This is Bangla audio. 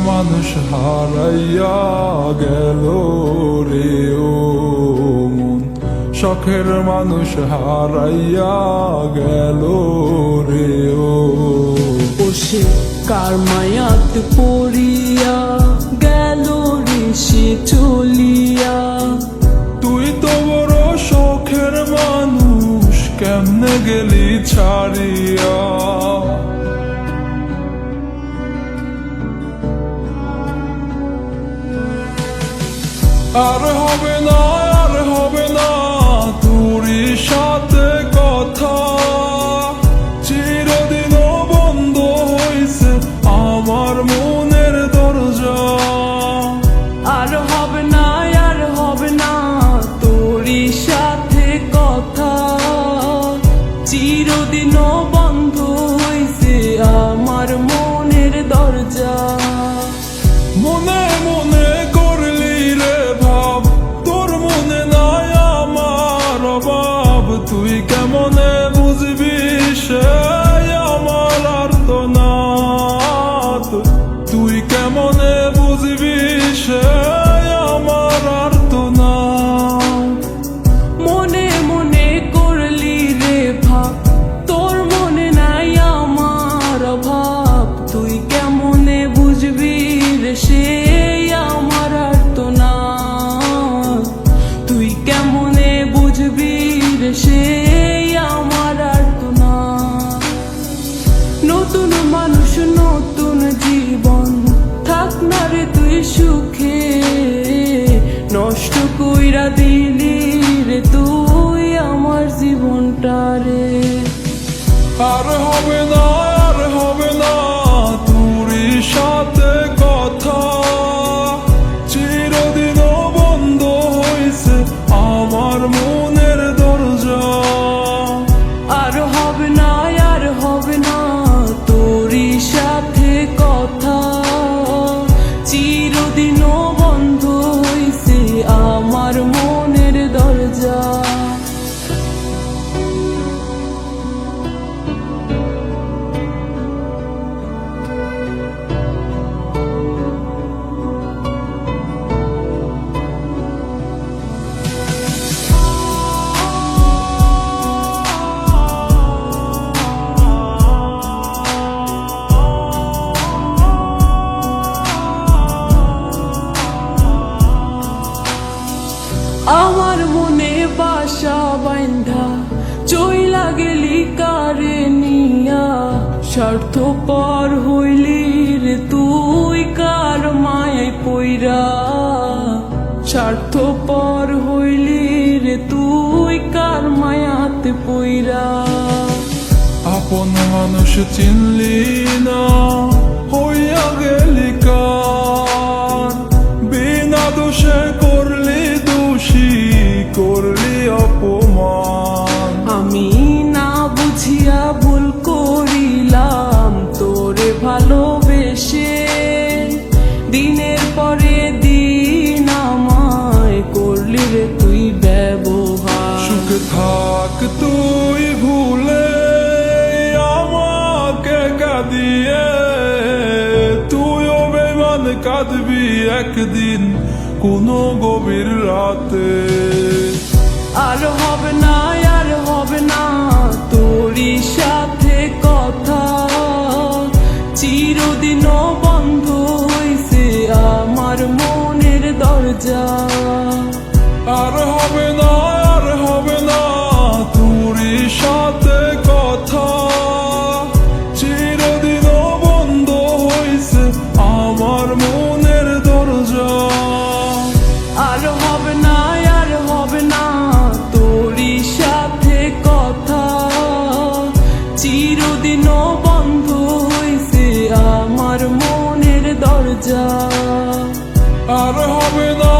মানুষ হারাইয়া গেল রে ও মন, শখের মানুষ হারাইয়া গেল রে ও। সে কার মায়াত পড়িয়া গেল রে সে চলিয়া। তুই তো বড় শখের মানুষ, কেমনে গেলি ছাড়িয়া। আর হবে না, আর হবে না তোরই সাথে কথা, চিরদিনও বন্ধ হইছে আমার মনের দরজা। আর হবে না, আর হবে না তোরই সাথে কথা, চিরদিনও বন্ধ হইছে আমার মনের দরজা। মনে মনে করলি রে ভাব, তোর মনে নাই আমার অভাব। তুই কেমনে বুঝবি সে আমার আর্তনাদ, তুই কেমনে বুঝবি সে আমার আর্তনাদ। মনে মনে করলি রে ভাব, তোর মনে নাই আমার অভাব। তুই কেমনে বুঝবি রে সে আমার আর্তনাদ, তুই কেমনে বুঝবি রে সে আমার আর্তনাদ। নতুন মানুষ নতুন জীবন, থাক না রে তুই সুখে, নষ্ট কইরা দিলি রে তুই আমার জীবনটা রে। আর হবে না, আর হবে না তোরই সাথে কথা, চিরদিনও বন্ধ হইছে আমার মনের দরজা। আর হবে না, আর হবে না তোরই সাথে কথা, চিরদিনও বন্ধ হইছে আমার মনের দরজা। আমার মনে বাসা বাইন্ধা চইলা গেলি কারে নিয়া, স্বার্থপর হইলি রে তুই কার মায়ায় পইরা। স্বার্থপর হইলি রে তুই কার মায়াতে পইরা। আপন মানুষ চিনলি না, হইয়া গেলি কার, বিনা দোষে করলি দোষী, করলি অপমান। আমি না বুঝিয়া ভুল করিলাম তোরে ভালোবেসে, দিনের পরে দিন আমায় করলি রে তুই ব্যবহার। সুখে থাক তুই ভুলে আমাকে কাঁদিয়ে, তুইও বেমান কাঁদবি একদিন কোনো গভীর রাতে। আর হবে না, আর হবে না তোরই সাথে কথা, চিরদিনও বন্ধ হইছে আমার মনের দরজা। আর হবে না, আর হবে না তোরই সাথে কথা, চিরদিনও বন্ধ হইছে আমার মনের দরজা। আর হবে না, আর হবে না তোরই সাথে কথা, চিরদিনও বন্ধ হইছে আমার মনের দরজা। আর হবে না,